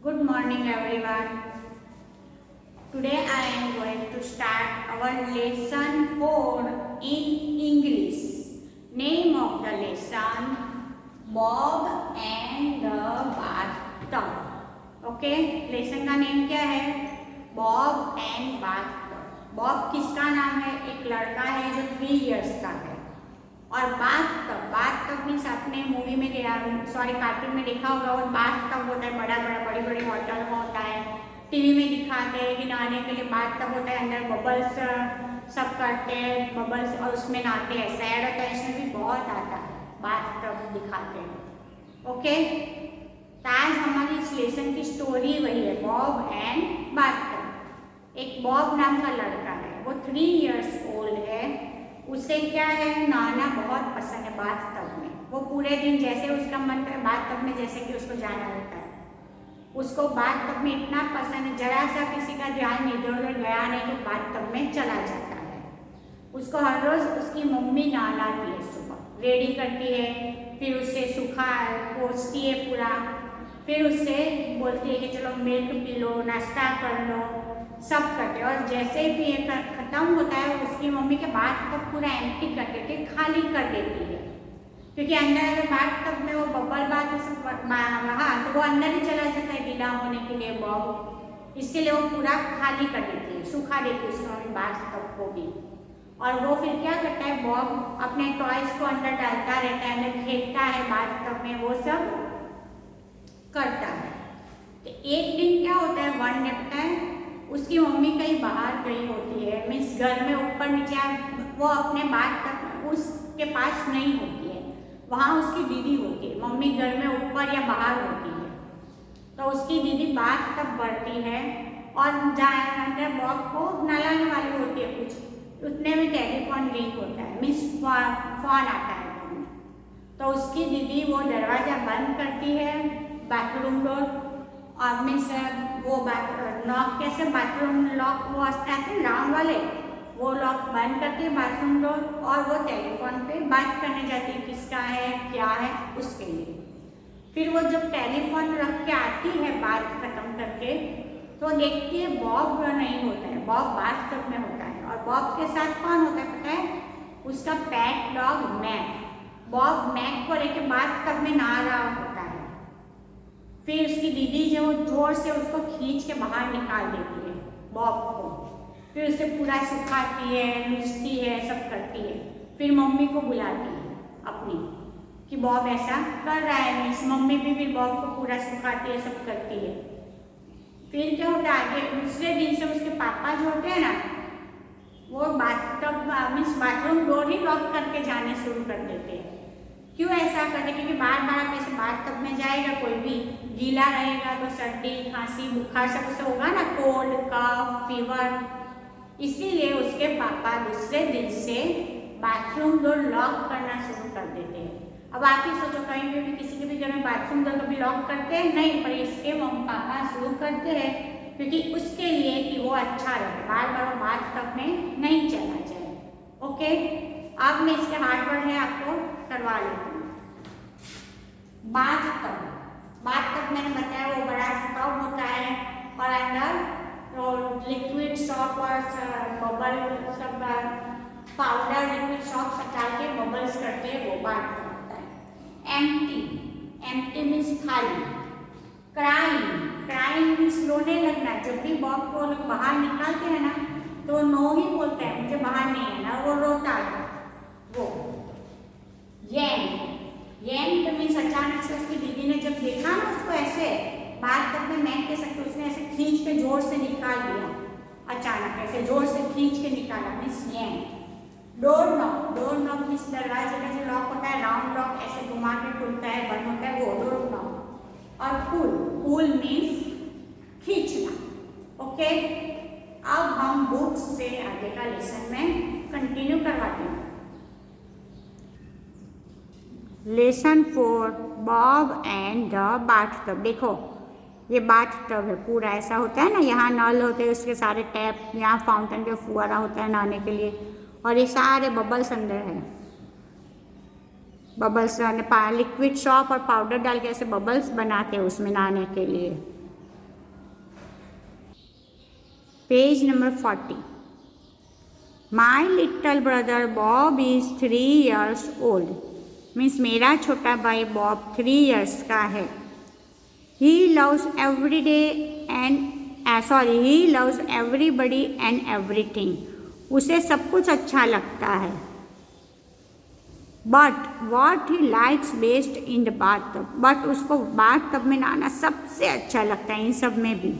Good morning, everyone. Today I am going to start our lesson 4 in English. Name of the lesson Bob and the Bathtub. Okay, lesson का name क्या है? Bob and Bathtub. Bob किसका नाम है? एक लड़का है जो 3 years का है। और बाथ टब मीन्स आपने मूवी में कार्टून में देखा होगा। और बाथ टब होता है बड़ी बड़ी होटल में होता है, टीवी में दिखाते हैं कि नहाने के लिए बाथ टब होता है, अंदर बबल्स सब करते हैं बबल्स और उसमें नहाते हैं। सैड होता है, इसमें भी बहुत आता है, बाथ टब दिखाते हैं। ओके, तो आज हमारी इस लेसन की स्टोरी वही है, बॉब एंड बाथ टब। एक बॉब नाम का लड़का है, वो 3 years ओल्ड है। उसे क्या है, नहाना बहुत पसंद है बाथ टब में। वो पूरे दिन जैसे उसका मन करे बाथ टब में जैसे कि उसको जाना होता है, उसको बाथ टब में इतना पसंद है, जरा सा किसी का ध्यान इधर उधर गया नहीं तो बाथ टब में चला जाता है। उसको हर रोज उसकी मम्मी नहलाती है, सुबह रेडी करती है, फिर उससे सूखा पोंछती है पूरा, फिर उससे बोलती है कि चलो मिल्क पी लो, नाश्ता कर लो, सब करते। और जैसे भी ये खत्म होता है, उसकी मम्मी के बाथ टब पूरा एम्प्टी कर देती है, खाली कर देती है, क्योंकि अंदर अगर बाथ टब में वो बबल बाथ रहा तो वो अंदर ही चला जाता है गीला होने के लिए बॉब, इसीलिए वो पूरा खाली कर देती है, सुखा देती है उसकी मम्मी बाथ टब को भी। और वो फिर क्या करता है, बॉब अपने टॉयज को अंदर डालता रहता है, अंदर खेलता है बाथ टब में, वो सब करता है। तो एक दिन क्या होता है, वन डे होता है, उसकी मम्मी कहीं बाहर गई होती है, मीन्स घर में ऊपर नीचे, वो अपने बाथ टब उसके पास नहीं होती है, वहाँ उसकी दीदी होती है। मम्मी घर में ऊपर या बाहर होती है, तो उसकी दीदी बाथ टब भरती है और अंदर बॉब को नहलाने वाली होती है कुछ, उतने में टेलीफोन रिंग होता है, मीन्स फोन आता है घर में। तो उसकी दीदी वो दरवाज़ा बंद करती है, बाथरूम डोर, और मीन्स वो लॉक कैसे बाथरूम लॉक वो आते हैं राउंड वाले, वो लॉक बंद करती है बाथरूम डोर, और वो टेलीफोन पे बात करने जाती है, किसका है क्या है उसके लिए। फिर वो जब टेलीफोन रख के आती है बात खत्म करके, तो देखती है बॉब नहीं होता है, बॉब बाथ टब में होता है। और बॉब के साथ कौन होता है पता है, उसका pet dog Mac. Bob Mac को लेके बाथ टब में नहा रहा होता है। फिर उसकी दीदी जो जोर से उसको खींच के बाहर निकाल देती है बॉब को, फिर उसे पूरा सुखाती है, लूचती है, सब करती है। फिर मम्मी को बुलाती है अपनी कि बॉब ऐसा कर रहा है, मीन्स मम्मी भी फिर बॉब को पूरा सुखाती है, सब करती है। फिर क्या होता है, आगे दूसरे दिन से उसके पापा जो होते हैं ना, वो बाथटब मीन्स बाथरूम डोर ही लॉक करके जाने शुरू कर देते हैं। क्यों ऐसा करते, क्योंकि बार बार आप ऐसे बाथ टब में जाएगा, कोई भी गीला रहेगा तो सर्दी खांसी बुखार सब होगा ना, कोल्ड कफ फीवर, इसीलिए उसके पापा दूसरे दिन से बाथरूम डोर लॉक करना शुरू कर देते हैं। अब आप ही सोचो, कहीं पे भी किसी के भी घर में बाथरूम डोर कभी लॉक करते हैं नहीं, पर इसके मम्मी पापा शुरू करते हैं, क्योंकि उसके लिए कि वो अच्छा रहे, बार बार बाथ टब में नहीं चला जाए। ओके, अब मैं इसके हार्ड वर्ड है आपको करवा लेती हूँ। बाथ टब मैंने बताया वो बड़ा सा टब होता है, और अंदर लिक्विड सॉप और बबल सब पाउडर लिक्विड सॉप सब डाल के बबल्स करते हैं, वो बाथ टब होता है। एम्प्टी मीन्स खाली। क्राइंग मीन्स रोने लगना। जब भी बॉब को लोग बाहर निकालते हैं ना, तो नो ही बोलता है, मुझे बाहर नहीं है ना, वो रोता है वो। यंग मीन्स अचानक से उसकी दीदी ने जब देखा ना उसको ऐसे बाथ टब में मैक के सकते, उसने ऐसे खींच के जोर से निकाल दिया, अचानक ऐसे जोर से खींच के निकाला, means young. Door knock means दरवाजे में जो लॉक होता है, राउंड लॉक ऐसे घुमा के खुलता है बंद होता है, वो डोर नॉक। और पुल मीन्स खींचना। ओके, अब हम बुक से आगे का लेसन में कंटिन्यू करवाते हैं। Lesson 4 Bob and the bath tub. देखो ये बाथ टब है, पूरा ऐसा होता है ना, यहाँ नल होते हैं उसके सारे टैप, यहाँ फाउंटेन पे फुहारा होता है नहाने के लिए, और ये सारे बबल्स अंदर है, बबल्स लिक्विड सॉप और पाउडर डाल के ऐसे बबल्स बनाते हैं उसमें नहाने के लिए। Page number 40। My little brother Bob is 3 years old, means मेरा छोटा भाई बॉब 3 years का है। He loves every day and he loves everybody and everything, उसे सब कुछ अच्छा लगता है। But what he likes best in the bathtub, but उसको बाथटब में नहाना सबसे अच्छा लगता है इन सब में भी।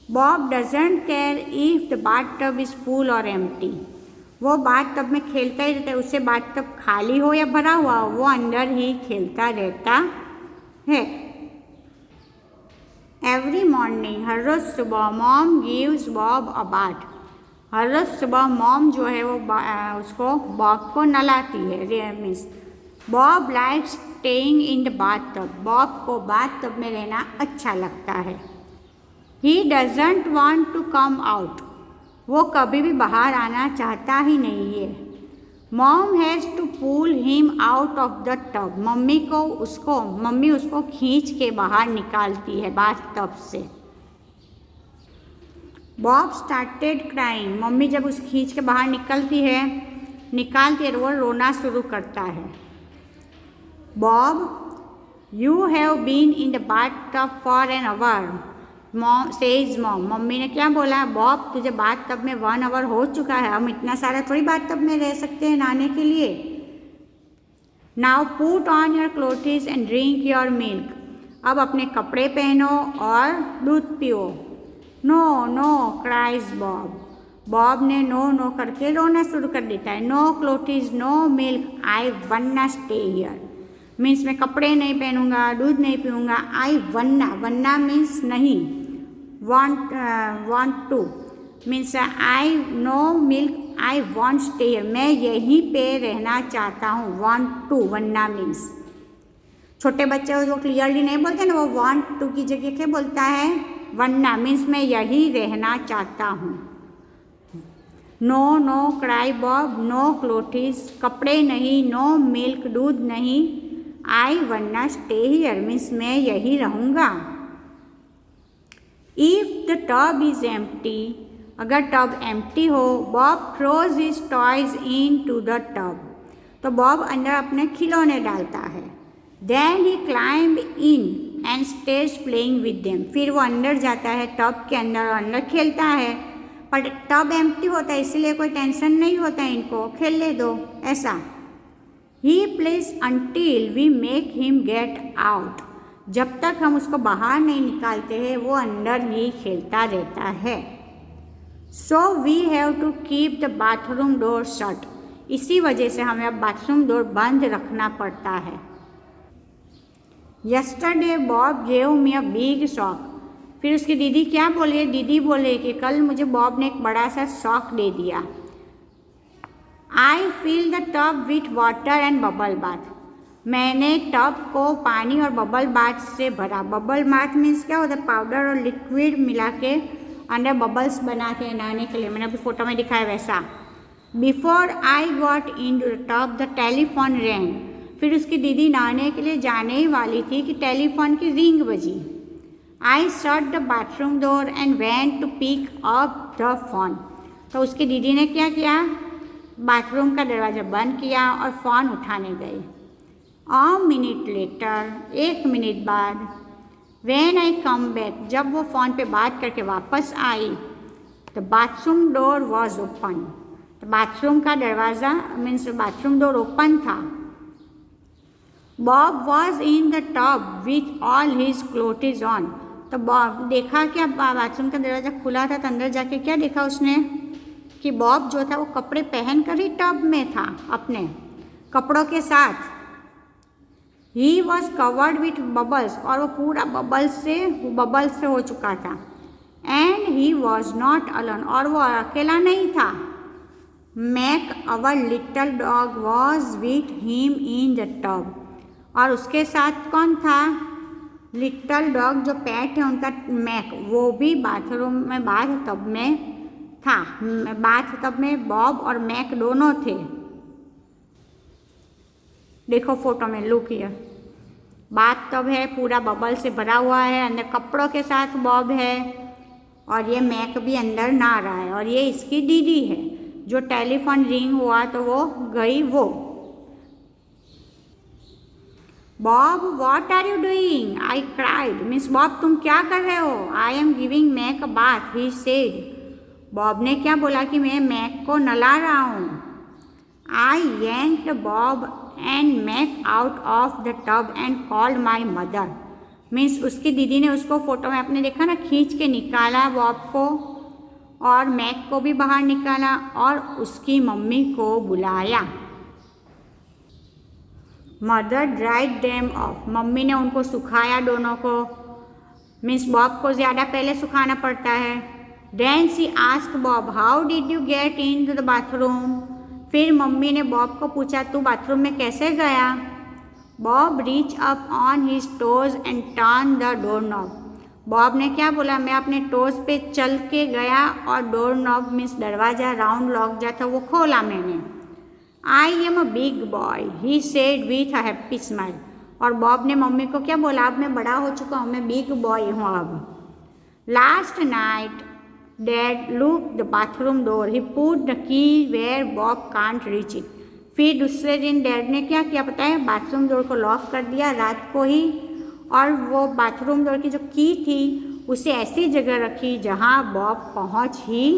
Bob doesn't care if the bathtub is full और एम्प्टी, वो बाथटब में खेलता ही रहता है, उससे बाथटब खाली हो या भरा हुआ हो वो अंदर ही खेलता रहता है। एवरी मॉर्निंग, हर रोज़ सुबह mom gives Bob a bath, हर रोज़ सुबह मॉम जो है वो उसको बॉब को नहलाती है। Means Bob likes staying in the bathtub, Bob को बाथटब में रहना अच्छा लगता है। He doesn't want to come out, वो कभी भी बाहर आना चाहता ही नहीं है। Mom has to pull him out of the tub, mummy उसको खींच के बाहर निकालती है बाथटब से। बॉब स्टार्टेड क्राइंग, मम्मी जब उस खींच के बाहर निकालती है वो रोना शुरू करता है। Bob you have been in the bathtub for an hour, says mom, mummy ने क्या बोला, बॉब तुझे बाथटब में 1 hour हो चुका है, हम इतना सारा थोड़ी बाथटब में रह सकते हैं नहाने के लिए। Now put on your clothes and drink your milk, अब अपने कपड़े पहनो और दूध पियो। No no cries Bob, Bob ने नो करके रोना शुरू कर देता है। No clothes no milk I wanna stay here, means मैं कपड़े नहीं पहनूंगा, दूध नहीं पीऊँगा। आई वन्ना मीन्स नहीं, want to means I no milk I want stay here, मैं यहीं पे रहना चाहता हूँ। want to वन्ना मीन्स, छोटे बच्चे जो क्लियरली नहीं बोलते ना वो want to की जगह क्या बोलता है, वन्ना मीन्स मैं यही रहना चाहता हूँ। No cry Bob, no clothes कपड़े नहीं, नो मिल्क दूध नहीं, I wanna stay here means मैं यही रहूँगा। If the tub is empty, अगर टब एम्प्टी हो, Bob throws his toys into the tub, तो बॉब अंदर अपने खिलौने डालता है। Then he climb in and stays playing with them, फिर वो अंदर जाता है टब के अंदर और अंदर खेलता है। पर टब एम्प्टी होता है इसलिए कोई टेंशन नहीं होता है, इनको खेलने दो ऐसा। ही place until we make him get out, जब तक हम उसको बाहर नहीं निकालते हैं वो अंदर ही खेलता रहता है। So we have to keep the bathroom door shut, इसी वजह से हमें अब बाथरूम डोर बंद रखना पड़ता है। Yesterday Bob gave me a big shock, फिर उसकी दीदी क्या बोले, दीदी बोले कि कल मुझे बॉब ने एक बड़ा सा शॉक दे दिया। आई fill the tub with water and bubble bath, मैंने टब को पानी और बबल बाथ से भरा। बबल बाथ मीन्स क्या होता है, पाउडर और लिक्विड मिला के अंदर बबल्स बना के नहाने के लिए, मैंने अभी फोटो में दिखाया वैसा। Before I got into the tub the telephone rang, फिर उसकी दीदी नहाने के लिए जाने ही वाली थी कि टेलीफोन की रिंग बजी। I shut the bathroom door and went to pick up the phone, तो उसकी दीदी ने क्या किया, बाथरूम का दरवाज़ा बंद किया और फ़ोन उठाने गई। अ मिनट लेटर, 1 मिनट बाद, व्हेन आई कम बैक, जब वो फ़ोन पे बात करके वापस आई, the bathroom door was open, तो बाथरूम का दरवाज़ा मीन्स बाथरूम डोर ओपन था। Bob was in the tub with all his clothes on, तो बॉब देखा क्या, बाथरूम का दरवाज़ा खुला था तो अंदर जाके क्या देखा उसने कि बॉब जो था वो कपड़े पहन कर ही टब में था अपने कपड़ों के साथ। He was covered with bubbles, और वो पूरा बबल्स से हो चुका था। And he was not alone, और वो अकेला नहीं था। Mac our little dog was with him in the tub, और उसके साथ कौन था, लिटल डॉग जो पेट है उनका मैक, वो भी बाथरूम में बाथटब में था। बाथटब में बॉब और मैक दोनों थे। देखो फोटो में, लुक हियर, बाथटब है पूरा बबल से भरा हुआ है, अंदर कपड़ों के साथ बॉब है और ये मैक भी अंदर ना रहा है और ये इसकी दीदी है। जो टेलीफोन रिंग हुआ तो वो गई वो। Bob what are you doing? I cried. Miss Bob तुम क्या कर रहे हो? I am giving Mac a bath, he said. Bob ने क्या बोला कि मैं मैक को नला रहा हूँ। I yanked Bob and Mac out of the tub and called my mother. Means उसकी दीदी ने उसको फोटो में आपने देखा ना, खींच के निकाला बॉब को और मैक को भी बाहर निकाला और उसकी मम्मी को बुलाया। Mother dried them of. Mummy ने उनको सुखाया दोनों को। मीन्स बॉब को ज़्यादा पहले सुखाना पड़ता है। Then she asked Bob how did you get into the bathroom. फिर मम्मी ने बॉब को पूछा तू बाथरूम में कैसे गया। Bob reach up on his toes and turn the door knob. Bob ने क्या बोला, मैं अपने टोज पे चल के गया और डोर नॉब मीन्स दरवाज़ा राउंड लॉक जाता वो खोला मैंने। I am a big boy, he said with a happy smile. और बॉब ने मम्मी को क्या बोला, अब मैं बड़ा हो चुका हूँ, मैं बिग बॉय हूँ अब। Last night dad look the bathroom door, he put the key where Bob can't reach it. फिर दूसरे दिन डैड ने क्या किया पता है, बाथरूम डोर को लॉक कर दिया रात को ही, और वो बाथरूम डोर की जो की थी उसे ऐसी जगह रखी जहाँ बॉब पहुँच ही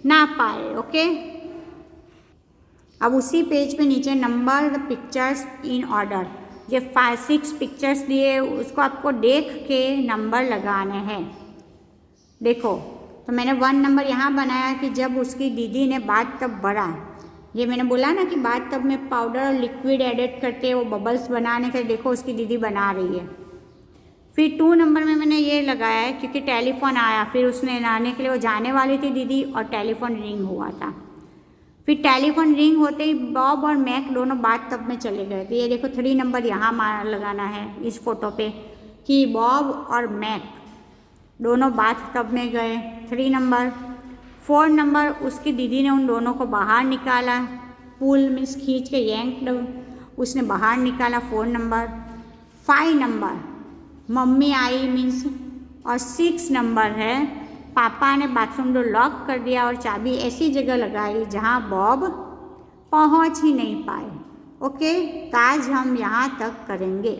ना पाए। ओके, अब उसी पेज पे नीचे number the pictures in order. ये 5-6 पिक्चर्स दिए, उसको आपको देख के नंबर लगाने हैं। देखो तो मैंने 1 नंबर यहाँ बनाया कि जब उसकी दीदी ने बाथ टब भरा। ये मैंने बोला ना कि बाथ टब में पाउडर और लिक्विड एडिट करते वो बबल्स बनाने के, देखो उसकी दीदी बना रही है। फिर 2 नंबर में मैंने ये लगाया है क्योंकि टेलीफोन आया, फिर उसने लाने के लिए वो जाने वाली थी दीदी और टेलीफोन रिंग हुआ था। फिर टेलीफोन रिंग होते ही बॉब और मैक दोनों बाथ टब में चले गए। तो ये देखो 3 नंबर यहाँ लगाना है इस फोटो पे कि बॉब और मैक दोनों बाथ टब में गए। 3 नंबर। 4 नंबर उसकी दीदी ने उन दोनों को बाहर निकाला, पुल मीन्स खींच के yanked, उसने बाहर निकाला 4 number. 5 number mummy I means, और 6 नंबर है पापा ने बाथरूम डोर लॉक कर दिया और चाबी ऐसी जगह लगाई जहां बॉब पहुंच ही नहीं पाए। ओके, तो आज हम यहाँ तक करेंगे।